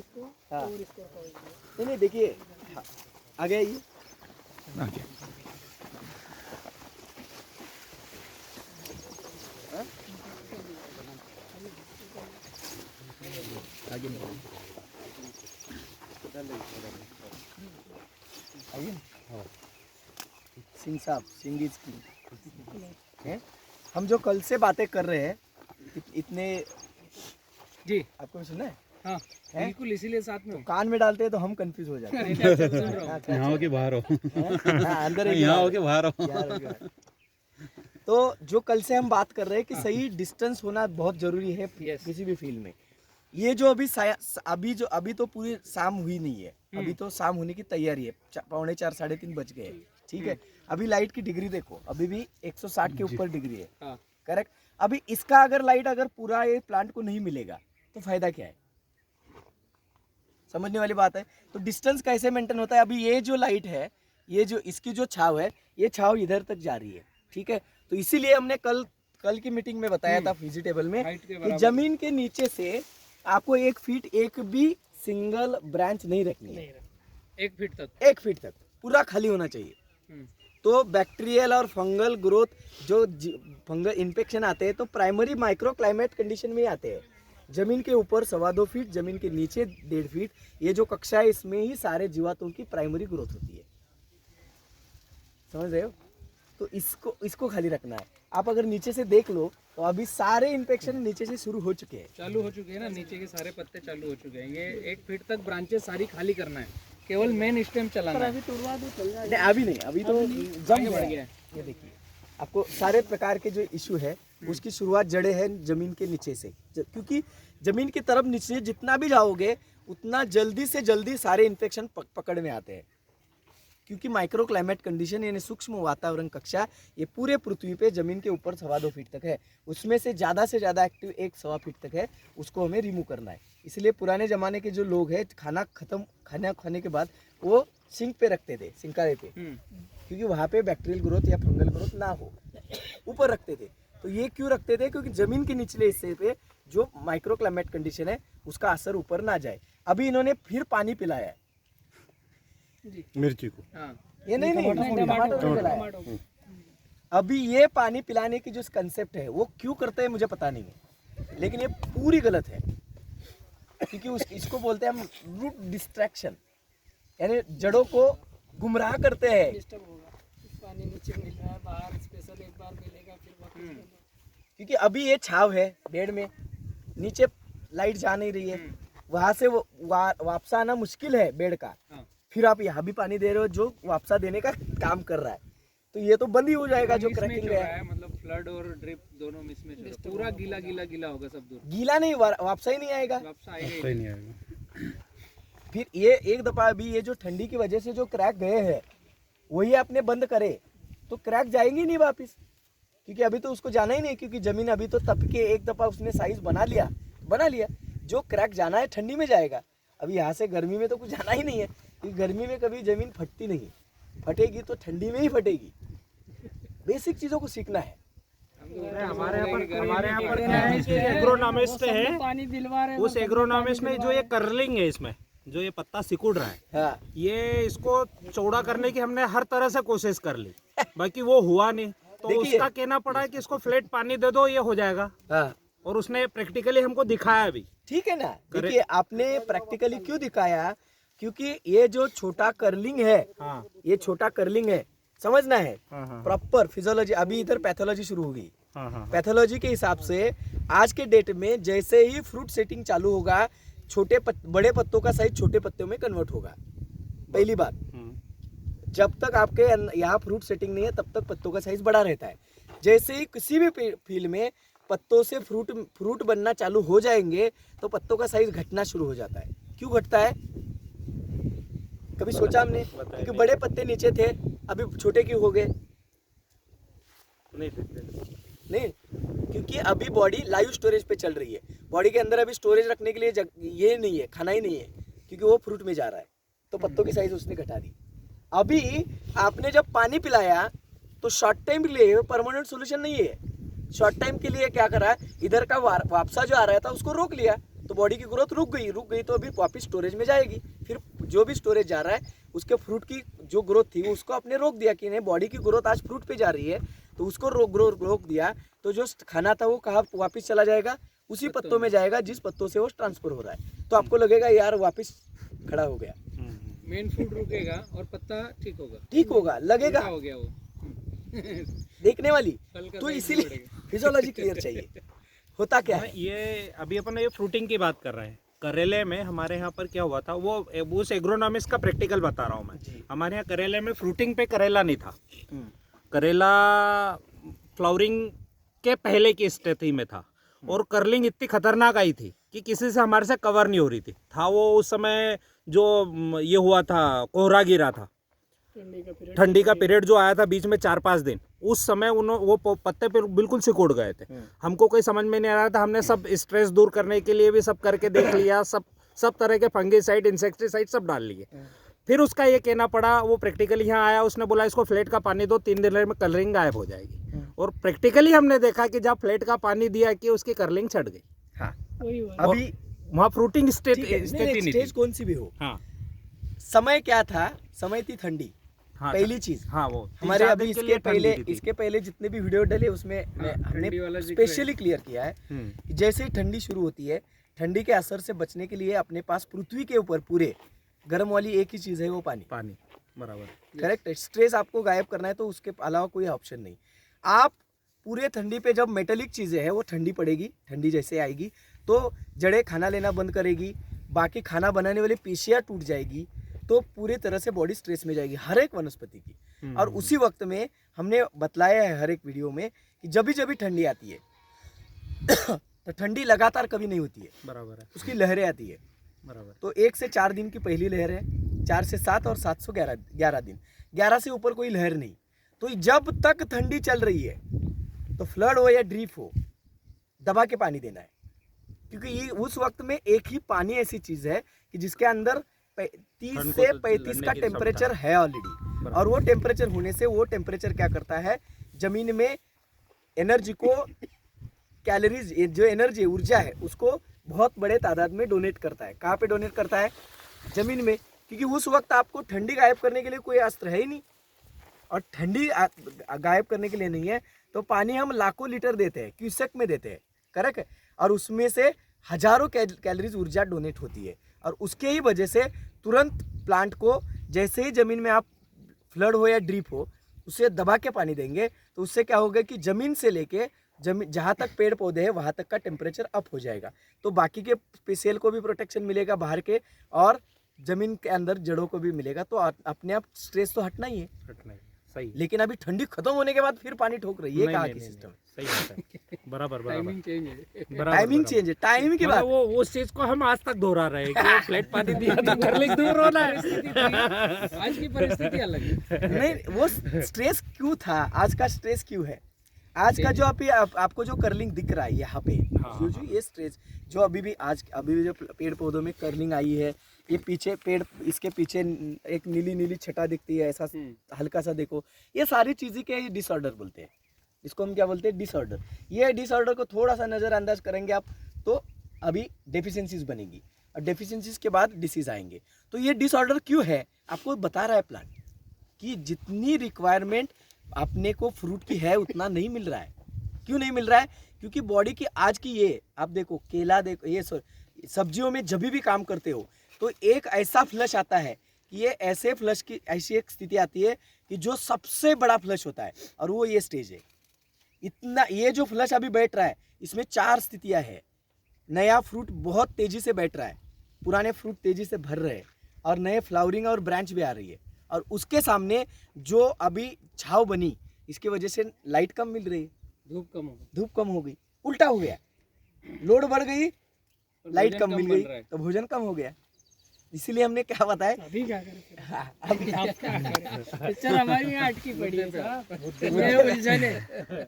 इसको हाँ। और इसको रखो इसमें। नहीं देखिए, हाँ, आ गया ये। आगे हाँ? आगे आइए ना। सिंह साहब, सिंह इज किंग हैं। हम जो कल से बातें कर रहे हैं इतने, जी आपको सुना है? हाँ हैं? बिल्कुल, इसीलिए साथ में हूँ। कान में डालते हैं तो हम कंफ्यूज हो जाते हैं। नहीं, नहीं, अच्छा, सुन रहा हूँ। हाँ, अच्छा, यहाँ हो के बाहर हो, हैं? हाँ, अंदर है कि यहाँ बाहर हो के बाहर हो। यार हो गया। तो जो कल से हम बात कर रहे हैं कि सही डिस्टेंस होना बहुत जरूरी है Yes. किसी भी फील्ड में। ये जो अभी तो पूरी शाम हुई नहीं है, अभी तो शाम होने की तैयारी है, 3:45 3:30 बज गए हैं, ठीक है। अभी लाइट की डिग्री देखो, अभी भी 160 के ऊपर डिग्री है, हाँ। करेक्ट। अभी इसका अगर पूरा ये प्लांट को नहीं मिलेगा तो फायदा क्या है, समझने वाली बात है। तो डिस्टेंस कैसे मेंटेन होता है, अभी ये जो लाइट है, ये जो इसकी जो छाव है, ये छाव इधर तक जा रही है, ठीक है। तो इसीलिए हमने कल की मीटिंग में बताया था वेजिटेबल में हाइट के कि बराबर। जमीन के नीचे से आपको 1 फीट एक भी सिंगल ब्रांच नहीं रखनी है, 1 फीट तक। 1 फीट तक पूरा खाली होना चाहिए। हम्म। तो बैक्टीरियल और फंगल ग्रोथ, जो फंगल इन्फेक्शन आते हैं तो प्राइमरी माइक्रो क्लाइमेट कंडीशन में ही आते हैं। जमीन के ऊपर 2.25 फीट, जमीन के नीचे 1.5 फीट, ये जो कक्षा है इसमें ही सारे जीवातों की प्राइमरी ग्रोथ होती है, समझ रहे हो। तो इसको खाली रखना है। आप अगर नीचे से देख लो तो अभी सारे इन्फेक्शन नीचे से शुरू हो चुके हैं, चालू हो चुके हैं ना, नीचे के सारे पत्ते चालू हो चुके हैं। ये 1 फीट तक ब्रांचेस सारी खाली करना है, केवल मेन स्टेम चलाना है। नहीं अभी नहीं, अभी तो जम आगे बढ़ गया गया है। है। ये देखिए, आपको सारे प्रकार के जो इशू है उसकी शुरुआत जड़े हैं जमीन के नीचे से, क्योंकि जमीन की तरफ नीचे जितना भी जाओगे उतना जल्दी से जल्दी सारे इन्फेक्शन पकड़ में आते हैं, क्योंकि माइक्रो क्लाइमेट कंडीशन यानी सूक्ष्म वातावरण कक्षा ये पूरे पृथ्वी पे जमीन के ऊपर 2.25 फीट तक है, उसमें से ज़्यादा एक्टिव 1.25 फीट तक है, उसको हमें रिमूव करना है। इसलिए पुराने ज़माने के जो लोग हैं खाना खाने के बाद वो सिंक पे रखते थे, सिंकारे पे, क्योंकि वहाँ पे बैक्टीरियल ग्रोथ या फंगल ग्रोथ ना हो, ऊपर रखते थे। तो ये क्यों रखते थे, क्योंकि जमीन के निचले हिस्से पे जो माइक्रो क्लाइमेट कंडीशन है उसका असर ऊपर ना जाए। अभी इन्होंने फिर पानी पिलाया है मिर्ची को। हाँ। ये नहीं टमाटर को पिलाया। अभी ये पानी पिलाने की जो कंसेप्ट है वो क्यों करते हैं मुझे पता नहीं है, लेकिन ये पूरी गलत है, क्योंकि इसको बोलते हैं हम रूट डिस्ट्रैक्शन, यानी जड़ों को गुमराह करते हैं। डिस्टर्ब होगा, पानी नीचे मिल रहा है, बाहर स्पेशल एक बार मिलेगा फिर वापस। क्योंकि अभी ये छाव है बेड में, नीचे लाइट जा नहीं रही है, वहां से वो वापसा आना मुश्किल है बेड का। हाँ। फिर आप यहाँ भी पानी दे रहे हो जो वापसा देने का काम कर रहा है, तो ये तो बंद ही हो जाएगा जो मिसमैच क्रैकिंग हो रहा है। है, मतलब फ्लड और ड्रिप दोनों मिसमैच हो रहा है। पूरा गीला गीला गीला होगा सब दूर, गीला नहीं, वापसा ही नहीं आएगा। वापस आएगा ही सही नहीं। नहीं आएगा। फिर ये एक दफा अभी ये जो ठंडी की वजह से जो क्रैक गए हैं वही आपने बंद करे तो क्रैक जाएंगे नहीं वापिस, क्योंकि अभी तो उसको जाना ही नहीं, क्योंकि जमीन अभी तो तप के एक दफा उसने साइज बना लिया। जो क्रैक जाना है ठंडी में जाएगा, अभी यहाँ से गर्मी में तो कुछ जाना ही नहीं है, क्योंकि गर्मी में कभी जमीन फटती नहीं, फटेगी तो ठंडी में ही फटेगी। बेसिक चीजों को सीखना है। हमारे यहाँ पर क्या है कि एग्रोनॉमिस्ट है, पानी दिलवा रहे हैं, उस एग्रोनॉमिस्ट में जो ये कर्लिंग है, इसमें जो ये पत्ता सिकुड़ रहा है, हाँ, ये इसको चौड़ा करने की हमने हर तरह से कोशिश कर ली, बाकी वो हुआ नहीं। तो देखिए। उसका कहना पड़ा कि इसको फ्लैट पानी दे दो, ये हो जाएगा। हाँ, और उसने प्रैक्टिकली हमको दिखाया भी। ठीक है ना। देखिए आपने प्रैक्टिकली क्यों दिखाया, क्योंकि ये जो छोटा कर्लिंग है, हाँ ये छोटा कर्लिंग है, समझना है हाँ हाँ प्रॉपर फिजियोलॉजी। अभी इधर पैथोलॉजी शुरू होगी, हाँ हाँ पैथोलॉजी के हिसाब से आज के डेट में जैसे ही फ्रूट सेटिंग चालू होगा, बड़े पत्तों का साइज छोटे पत्तों में कन्वर्ट होगा। पहली बात, जब तक आपके यहाँ फ्रूट सेटिंग नहीं है तब तक पत्तों का साइज बड़ा रहता है। जैसे ही किसी भी फील्ड में पत्तों से फ्रूट बनना चालू हो जाएंगे तो पत्तों का साइज घटना शुरू हो जाता है। क्यों घटता है, कभी सोचा हमने? क्योंकि बड़े पत्ते नीचे थे, अभी छोटे क्यों हो गए? नहीं, क्योंकि अभी बॉडी लाइव स्टोरेज पे चल रही है। बॉडी के अंदर अभी स्टोरेज रखने के लिए ये नहीं है, खाना ही नहीं है, क्योंकि वो फ्रूट में जा रहा है, तो पत्तों की साइज उसने घटा दी। अभी आपने जब पानी पिलाया तो शॉर्ट टाइम के लिए परमानेंट सोल्यूशन नहीं है। शॉर्ट टाइम के लिए क्या करा, इधर का वापसा जो आ रहा था उसको रोक लिया, तो बॉडी की ग्रोथ रुक गई तो अभी वापस स्टोरेज में जाएगी। फिर जो भी स्टोरेज जा रहा है उसके फ्रूट की जो ग्रोथ थी उसको आपने रोक दिया कि नहीं, बॉडी की ग्रोथ आज फ्रूट पे जा रही है तो उसको रोक दिया, तो जो खाना था वो कहाँ वापस चला जाएगा, उसी पत्तों में जाएगा जिस पत्तों से वो ट्रांसफर हो रहा है। तो आपको लगेगा यार वापस खड़ा हो गया, मेन फूड रुकेगा और पत्ता ठीक लगेगा होगा, उल्टा हो गया वो देखने वाली। फल का तो size इसीलिए बढ़ेगा। फिजियोलॉजी क्लियर चाहिए। होता क्या है, ये अभी अपन ये फ्रूटिंग की बात कर रहे हैं। करेले में हमारे यहाँ पर क्या हुआ था, वो उस एग्रोनॉमिक्स का प्रैक्टिकल बता रहा हूँ मैं। जी। हमारे यहाँ करेले में फ्रूटिंग पे करेला नहीं था, हम्म, करेला फ्लावरिंग के पहले की स्थिति में था, और कर्लिंग इतनी खतरनाक आई थी कि किसी से हमारे से कवर नहीं हो रही थी। था वो उस समय जो ये हुआ था, कोहरा गिरा था, ठंडी का पीरियड जो आया था बीच में 4-5 दिन, उस समय वो पत्ते पे बिल्कुल सिकुड़ गए थे। हमको कोई समझ में नहीं आ रहा था, हमने सब स्ट्रेस दूर करने के लिए भी सब करके देख लिया, सब तरह के फंगीसाइड, इंसेक्टिसाइड सब डाल लिए। फिर उसका ये कहना पड़ा, वो प्रैक्टिकली यहाँ आया, उसने बोला इसको फ्लेट का पानी दो, 3 दिन में कर्लिंग गायब हो जाएगी। और प्रैक्टिकली हमने देखा कि जब फ्लेट का पानी दिया कि उसकी कर्लिंग छट गई। हाँ वही हुआ। अभी वहाँ फ्रूटिंग ठीक है, स्थिति नहीं स्टेज थी। कौन सी भी हो, हाँ समय क्या था, समय थी ठंडी। हाँ, पहली चीज हाँ, वो हमारे 3-4 अभी दिन के लिए इसके पहले जितने भी वीडियो डले उसमें ठंडी वाला हमने जिक्र स्पेशली क्लियर किया है कि जैसे ही ठंडी शुरू होती है, ठंडी के असर से बचने के लिए अपने पास पृथ्वी के ऊपर पूरे गर्म वाली एक ही चीज है, वो पानी। पानी बराबर। करेक्ट है। स्ट्रेस आपको गायब करना है तो उसके अलावा कोई ऑप्शन नहीं। आप पूरे ठंडी पे जब मेटेलिक चीज़ें हैं वो ठंडी पड़ेगी, ठंडी जैसे आएगी तो जड़ें खाना लेना बंद करेगी, बाकी खाना बनाने वाली पेशियाँ टूट जाएगी, तो पूरी तरह से बॉडी स्ट्रेस में जाएगी हर एक वनस्पति की। और उसी वक्त में हमने बतलाया है हर एक वीडियो में कि जब भी ठंडी आती है तो ठंडी लगातार कभी नहीं होती है, बराबर है, उसकी लहरें आती है। बराबर। तो 1 से 4 दिन की पहली लहर है, 4 से 7 और 7 से 11 दिन, 11 से ऊपर कोई लहर नहीं। तो जब तक ठंडी चल रही है तो फ्लड हो या ड्रीप हो, दबा के पानी देना है, क्योंकि ये उस वक्त में एक ही पानी ऐसी चीज है कि जिसके अंदर 30 ठंड को से तो 35 लड़ने का की टेम्परेचर क्षमता है ऑलरेडी। और वो टेम्परेचर होने से वो टेम्परेचर क्या करता है, जमीन में एनर्जी को, कैलोरीज, जो एनर्जी ऊर्जा है उसको बहुत बड़े तादाद में डोनेट करता है। कहाँ पे डोनेट करता है, जमीन में, क्योंकि उस वक्त आपको ठंडी गायब करने के लिए कोई अस्त्र है ही नहीं, और ठंडी गायब करने के लिए नहीं है। तो पानी हम लाखों लीटर देते हैं, क्यूसेक में देते हैं, करेक्ट है, और उसमें से हजारों कैलोरीज ऊर्जा डोनेट होती है। और उसके ही वजह से तुरंत प्लांट को जैसे ही जमीन में आप फ्लड हो या ड्रीप हो उसे दबा के पानी देंगे तो उससे क्या होगा कि जमीन से लेके जमीन जहाँ तक पेड़ पौधे हैं वहाँ तक का टेम्परेचर अप हो जाएगा, तो बाकी के सेल को भी प्रोटेक्शन मिलेगा बाहर के, और जमीन के अंदर जड़ों को भी मिलेगा। तो अपने आप स्ट्रेस तो हटना ही है। सही। लेकिन अभी ठंडी खत्म होने के बाद फिर पानी ठोक रही है, कहाँ की नहीं, सिस्टम, सही बात है, बराबर बराबर। टाइमिंग चेंज है। टाइमिंग चेंज है, टाइम की बात। वो उस चीज को हम आज तक दोहरा रहे हैं कि वो फ्लैट पानी दिया तो कर्लिंग दूर होना है। आज की परिस्थिति अलग है। नहीं, वो स्ट्रेस क्यों था, आज का स्ट्रेस क्यों है, आज का जो आपको जो कर्लिंग दिख रहा है यहाँ पे, जो ये स्ट्रेस जो अभी भी जो पेड़ पौधों में कर्लिंग आई है, ये पीछे पेड़, इसके पीछे एक नीली नीली छटा दिखती है, ऐसा हल्का सा देखो, ये सारी चीज़ें के डिसऑर्डर बोलते हैं। इसको हम क्या बोलते हैं, डिसऑर्डर। ये डिसऑर्डर को थोड़ा सा नज़रअंदाज करेंगे आप तो अभी डेफिशिएंसीज बनेगी, और डेफिशिएंसीज के बाद डिसीज आएंगे। तो ये डिसऑर्डर क्यों है, आपको बता रहा है प्लांट कि जितनी रिक्वायरमेंट अपने को फ्रूट की है उतना नहीं मिल रहा है। क्यों नहीं मिल रहा है, क्योंकि बॉडी की आज की ये आप देखो, केला देखो, ये सब्जियों में जब भी काम करते हो तो एक ऐसा फ्लश आता है कि ये ऐसे फ्लश की ऐसी एक स्थिति आती है कि जो सबसे बड़ा फ्लश होता है, और वो ये स्टेज है। इतना ये जो फ्लश अभी बैठ रहा है इसमें 4 स्थितियां हैं। नया फ्रूट बहुत तेजी से बैठ रहा है, पुराने फ्रूट तेजी से भर रहे हैं, और नए फ्लावरिंग और ब्रांच भी आ रही है, और उसके सामने जो अभी छाव बनी इसकी वजह से लाइट कम मिल रही है, धूप कम हो गई, उल्टा हो गया, लोड बढ़ गई, लाइट कम मिल गई तो भोजन कम हो गया। इसीलिए हमने क्या बताया, अभी क्या करें, हाँ, आप क्या करें, पिक्चर हमारी यहाँ अटकी पड़ी है साहब, ये उलझन है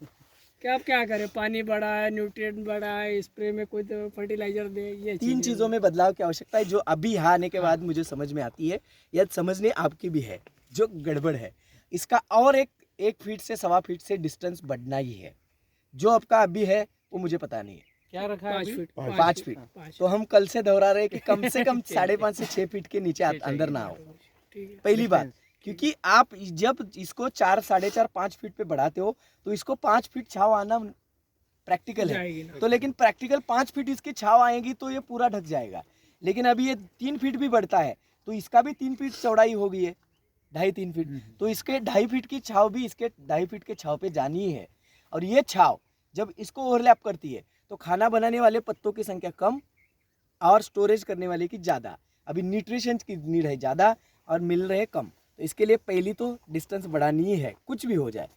कि आप क्या करें, पानी बढ़ा है, न्यूट्रिएंट बढ़ा है, स्प्रे में कोई तो फर्टिलाइजर दे, ये 3 चीज़ों में बदलाव की आवश्यकता है, जो अभी यहाँ आने के बाद मुझे समझ में आती है, या समझने आपकी भी है, जो गड़बड़ है इसका। और 1 फीट से 1.25 फीट से डिस्टेंस बढ़ना ही है, जो आपका अभी है वो मुझे पता नहीं है। क्या रखा है 5 अभी? Feet 5 feet. तो हम कल से दोहरा रहे हैं कि कम से कम 5.5 से 6 फीट के नीचे अंदर ना आओ। ठीक है। पहली बात, क्योंकि आप जब इसको 4, 4.5, 5 फीट पे बढ़ाते हो तो इसको 5 फीट छाव आना प्रैक्टिकल है। जाएगी ना। तो लेकिन प्रैक्टिकल 5 फीट इसकी छाव आएगी तो ये पूरा ढक जाएगा। लेकिन अभी ये 3 फीट भी बढ़ता है तो इसका भी 3 फीट चौड़ाई हो गई है, 2.5-3 फीट। तो इसके 2.5 फीट की छाव भी इसके 2.5 फीट के छाव पे जानी ही है। और ये छाव जब इसको ओवरलैप करती है तो खाना बनाने वाले पत्तों की संख्या कम और स्टोरेज करने वाले की ज़्यादा। अभी न्यूट्रिशन की नीड है ज़्यादा और मिल रहे कम। तो इसके लिए पहली तो डिस्टेंस बढ़ानी ही है, कुछ भी हो जाए।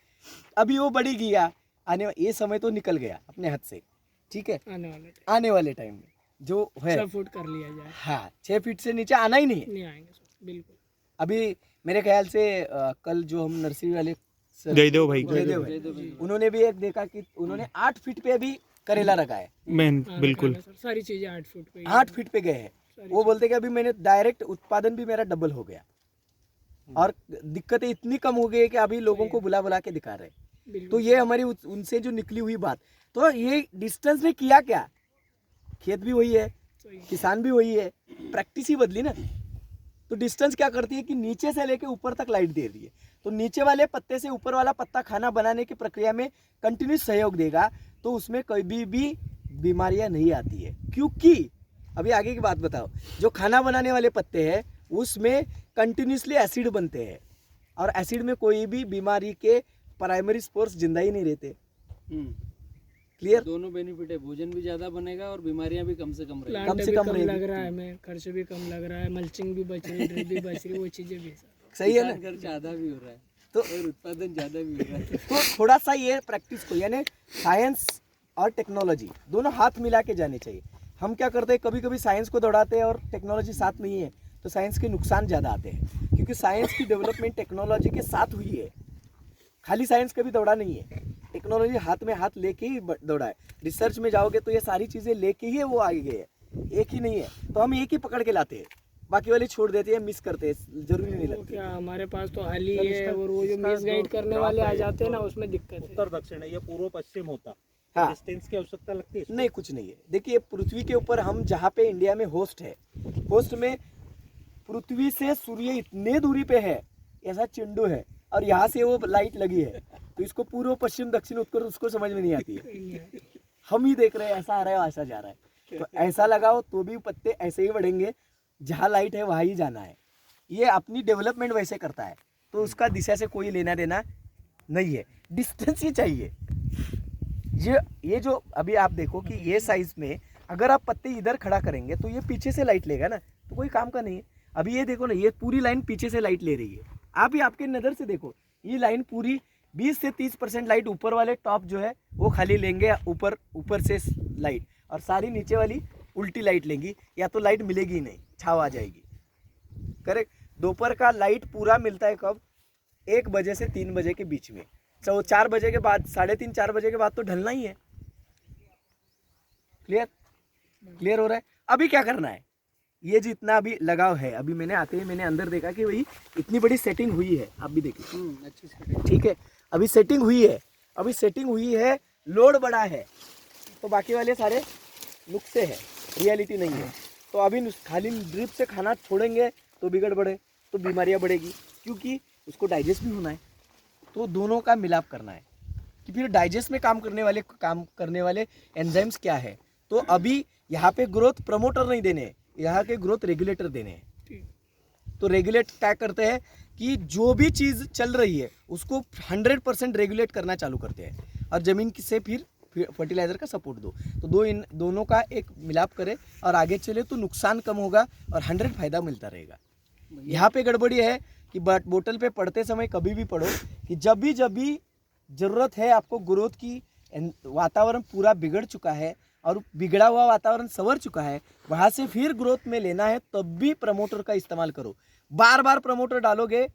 अभी वो बढ़ी गया, ये समय तो निकल गया अपने हाथ से, ठीक है। आने वाले टाइम में जो है 6 फुट कर लिया जाए। हाँ, 6 फीट से नीचे आना ही नहीं है। नहीं आएंगे सर, बिल्कुल। अभी मेरे ख्याल से कल जो हम नर्सरी वाले जयदेव भाई जयदेव भाई, उन्होंने भी एक देखा कि उन्होंने 8 फीट पे अभी करेला रखा है। मैन हाँ, बिल्कुल सर, सारी चीजें 8 फुट पे ही 8 फीट पे गए हैं। सारी वो बोलते कि अभी मैंने डायरेक्ट उत्पादन भी मेरा डबल हो गया और दिक्कतें इतनी कम हो गई है कि अभी लोगों को बुला बुला के दिखा रहे हैं। बिल्कुल। तो ये हमारी उनसे जो निकली हुई बात, तो ये डिस्टेंस ने किया क्या, खेत भी वही है, सही। किसान भी वही है, प्रैक्टिस ही बदली ना। तो डिस्टेंस क्या करती है कि नीचे से लेके ऊपर तक लाइट दे रही है। तो नीचे वाले पत्ते से ऊपर वाला पत्ता खाना बनाने की प्रक्रिया में कंटिन्यूस सहयोग देगा तो उसमें कभी भी बीमारियां नहीं आती है। क्योंकि अभी आगे की बात बताओ, जो खाना बनाने वाले पत्ते हैं उसमें कंटिन्यूसली एसिड बनते हैं और एसिड में कोई भी बीमारी के प्राइमरी स्पोर्स जिंदा ही नहीं रहते। क्लियर? दोनों बेनिफिट है, भोजन भी ज्यादा बनेगा और बीमारियां भी कम से कम रहेगी। प्लांट कम से भी कम कम रहेगी। लग रहा है, हमें खर्च भी कम लग रहा है, मल्चिंग भी बच रही है, ड्रिप भी बच रही है, वो चीजें भी सर। सही है ना? किसान खर्च ज्यादा भी हो रहा है तो और उत्पादन ज्यादा भी हो रहा है। तो थोड़ा सा ये प्रैक्टिस को, यानी साइंस और टेक्नोलॉजी दोनों हाथ मिला के जाने चाहिए। हम क्या करते हैं, कभी कभी साइंस को दौड़ाते हैं और टेक्नोलॉजी साथ नहीं है तो साइंस के नुकसान ज़्यादा आते हैं। क्योंकि साइंस की डेवलपमेंट टेक्नोलॉजी के साथ हुई है, खाली साइंस कभी दौड़ा नहीं है। टेक्नोलॉजी हाथ में हाथ लेके ही दौड़ा है। रिसर्च में जाओगे तो ये सारी चीज़ें लेके ही वो आगे गए है, एक ही नहीं है। तो हम एक ही पकड़ के लाते हैं, बाकी वाले छोड़ देते हैं, मिस करते हैं, जरूरी नहीं वो लगती। क्या हमारे पास तो हाल ही है, और वो जो मिस गाइड करने वाले आ जाते हैं ना, उसमें दिक्कत है। उत्तर दक्षिण है, ये पूर्व पश्चिम होता। हाँ, डिस्टेंस की आवश्यकता लगती है? नहीं, कुछ नहीं है। देखिए, पृथ्वी के ऊपर हम जहाँ पे इंडिया में होस्ट है, होस्ट में पृथ्वी से सूर्य इतने दूरी पे है, ऐसा चिंडू है और यहाँ से वो लाइट लगी है, तो इसको पूर्व पश्चिम दक्षिण उत्तर उसको समझ में नहीं आती है। हम ही देख रहे हैं ऐसा आ रहा है ऐसा जा रहा है, तो ऐसा लगाओ तो भी पत्ते ऐसे ही बढ़ेंगे। जहाँ लाइट है वहाँ ही जाना है। ये अपनी डेवलपमेंट वैसे करता है, तो उसका दिशा से कोई लेना देना नहीं है। डिस्टेंस ही चाहिए। ये जो अभी आप देखो कि ये साइज में अगर आप पत्ते इधर खड़ा करेंगे तो ये पीछे से लाइट लेगा ना, तो कोई काम का नहीं है। अभी ये देखो ना, ये पूरी लाइन पीछे से लाइट ले रही है। आप ही आपके नज़र से देखो, ये लाइन पूरी 20 से 30% लाइट ऊपर वाले टॉप जो है वो खाली लेंगे, ऊपर से लाइट, और सारी नीचे वाली उल्टी लाइट लेंगी, या तो लाइट मिलेगी ही नहीं, छाव आ जाएगी। करेक्ट? दोपहर का लाइट पूरा मिलता है कब? 1 बजे से 3 बजे के बीच में। 4 बजे के बाद, 3:30 4 बजे के बाद तो ढलना ही है। क्लियर हो रहा है? अभी क्या करना है, ये जितना अभी लगाव है, अभी मैंने आते ही मैंने अंदर देखा कि भाई इतनी बड़ी सेटिंग हुई है, आप भी देखिए। अच्छी से ठीक है, अभी सेटिंग हुई है, लोड बड़ा है, तो बाकी वाले सारे नुक्से हैं, रियलिटी नहीं है। तो अभी खाली ड्रिप से खाना छोड़ेंगे तो बिगड़ बढ़े, तो बीमारियां बढ़ेगी, क्योंकि उसको डाइजेस्ट भी होना है। तो दोनों का मिलाप करना है कि फिर डाइजेस्ट में काम करने वाले एंजाइम्स क्या है। तो अभी यहाँ पे ग्रोथ प्रमोटर नहीं देने, यहाँ के ग्रोथ रेगुलेटर देने हैं। तो रेगुलेट क्या करते हैं कि जो भी चीज़ चल रही है उसको 100% रेगुलेट करना चालू करते हैं, और ज़मीन से फिर फर्टिलाइज़र का सपोर्ट दो। तो दोनों का एक मिलाप करे और आगे चले तो नुकसान कम होगा और 100 फायदा मिलता रहेगा। यहाँ पे गड़बड़ी है कि बोतल पे पढ़ते समय कभी भी पढ़ो कि जब भी ज़रूरत है आपको ग्रोथ की, वातावरण पूरा बिगड़ चुका है और बिगड़ा हुआ वातावरण संवर चुका है, वहाँ से फिर ग्रोथ में लेना है, तब भी प्रमोटर का इस्तेमाल करो। बार बार प्रमोटर डालोगे,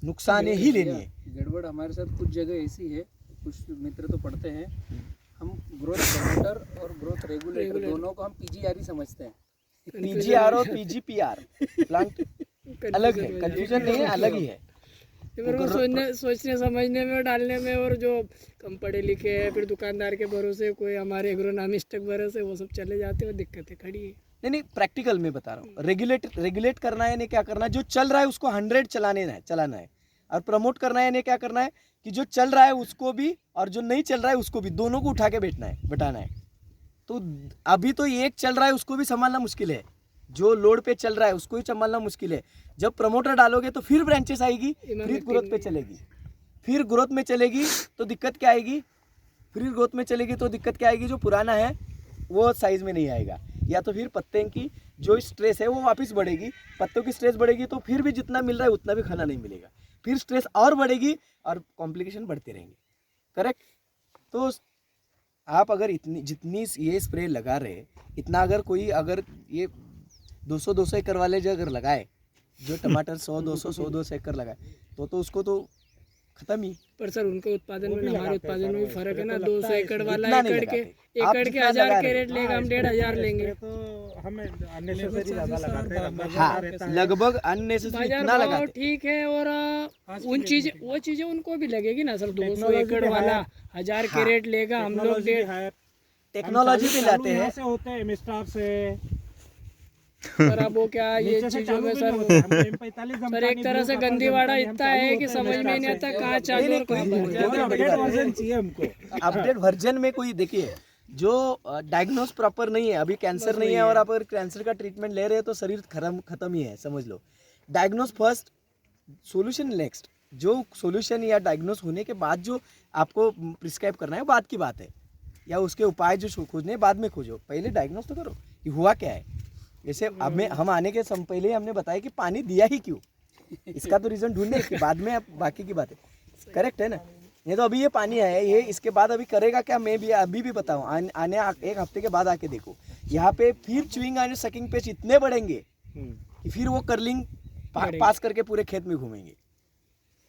नुकसान ही लेनी है। गड़बड़ हमारे साथ कुछ जगह ऐसी है, कुछ मित्र तो पढ़ते हैं, हम ग्रोथ प्रमोटर और ग्रोथ रेगुलेटर दोनों को हम पीजीआर समझते हैं। पीजीआर और पीजीपीआर प्लांट अलग है, कंफ्यूजन नहीं है, अलग ही है। फिर वो सोचने समझने में और डालने में, और जो कम पढ़े लिखे हैं फिर दुकानदार के भरोसे, कोई हमारे एग्रोनॉमिस्ट के भरोसे, वो सब चले जाते हैं और दिक्कतें खड़ी है। नहीं नहीं, प्रैक्टिकल में बता रहा हूँ। रेगुलेट करना है, यानी क्या करना है, जो चल रहा है उसको 100 चलाना है। और प्रमोट करना है, यानी क्या करना है कि जो चल रहा है उसको भी और जो नहीं चल रहा है उसको भी, दोनों को उठा के बैठाना है। तो अभी तो एक चल रहा है उसको भी संभालना मुश्किल है, जो लोड पे चल रहा है उसको ही संभालना मुश्किल है। जब प्रमोटर डालोगे तो फिर ब्रांचेस आएगी, फिर ग्रोथ पे चलेगी, फिर ग्रोथ में चलेगी तो दिक्कत क्या आएगी, फिर ग्रोथ में चलेगी तो दिक्कत क्या आएगी, जो पुराना है वो साइज में नहीं आएगा, या तो फिर पत्ते की जो स्ट्रेस है वो वापस बढ़ेगी। पत्तों की स्ट्रेस बढ़ेगी तो फिर भी जितना मिल रहा है उतना भी खाना नहीं मिलेगा, फिर स्ट्रेस और बढ़ेगी और कॉम्प्लिकेशन बढ़ते रहेंगे। करेक्ट। तो आप अगर जितनी ये स्प्रे लगा रहे, इतना अगर कोई अगर ये 200 एकड़ वाले जो अगर लगाए, जो टमाटर 100-200 एकड़ लगाए तो उसको तो खत्म ही। पर सर उनके उत्पादन में हमारे उत्पादन में भी फर्क है ना। 200 एकड़ वाला इतना नहीं एकड़ के लगाते। आप जितना 1000 लगा के रहे रेट लेगा, हम 1500 लेंगे। तो हमें अननेसेसरी ज्यादा लगाते हैं। हाँ, लगभग अननेसेसरी बाजार इतना भाव लगाते। ठीक है, और वो चीजें उनको भी लगेगी ना सर। 200 एकड़ वाला 1000 के रेट लेगा, हम लोग टेक्नोलॉजी भी लाते हैं। से होते हैं मिस्टार से। सर अब वो क्या ये चीजों में सर सर एक तरह से गंदीवाड़ा इतना है कि समझ में नहीं आता कहाँ चालू और कहाँ बंद। चाहिए हमको। अपडेट वर्जन में कोई देखिए, जो डायग्नोस प्रॉपर नहीं है, अभी कैंसर नहीं है और आप अगर कैंसर का ट्रीटमेंट ले रहे हैं तो शरीर खत्म ही है, समझ लो। Diagnose first, solution next. जो सॉल्यूशन या डायग्नोस होने के बाद जो आपको प्रिस्क्राइब करना है बात की बात है, या उसके उपाय जो खोजने बाद में खोजो, पहले डायग्नोस तो करो कि हुआ क्या है। जैसे अब हम आने के पहले ही हमने बताया कि पानी दिया ही क्यों, इसका तो रीज़न ढूंढने के बाद में अब बाकी की बात है। करेक्ट है ना। ये तो अभी ये पानी है, ये इसके बाद अभी करेगा क्या, मैं भी अभी भी बताऊँ। आने एक हफ्ते के बाद आके देखो, यहाँ पे फिर च्यूइंग एंड सकिंग पेच इतने बढ़ेंगे कि फिर वो कर्लिंग पास करके पूरे खेत में घूमेंगे,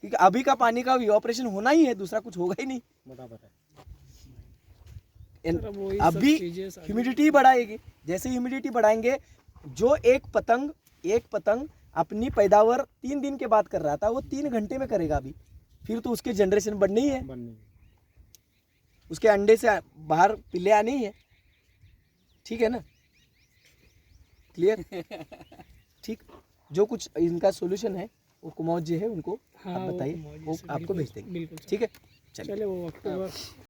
क्योंकि अभी का पानी का ऑपरेशन होना ही है, दूसरा कुछ होगा ही नहीं। अभी ह्यूमिडिटी बढ़ाएगी, जैसे ह्यूमिडिटी बढ़ाएंगे, जो एक पतंग अपनी पैदावार 3 दिन के बाद कर रहा था वो 3 घंटे में करेगा अभी। फिर तो उसके जनरेशन बढ़नी ही है, उसके अंडे से बाहर पिल्ले आनी ही है। ठीक है ना, क्लियर। ठीक, जो कुछ इनका सॉल्यूशन है वो कुमार जी है, उनको आप बताइए, वो आपको भेज देंगे। ठीक है, चलिए। वो अक्टूबर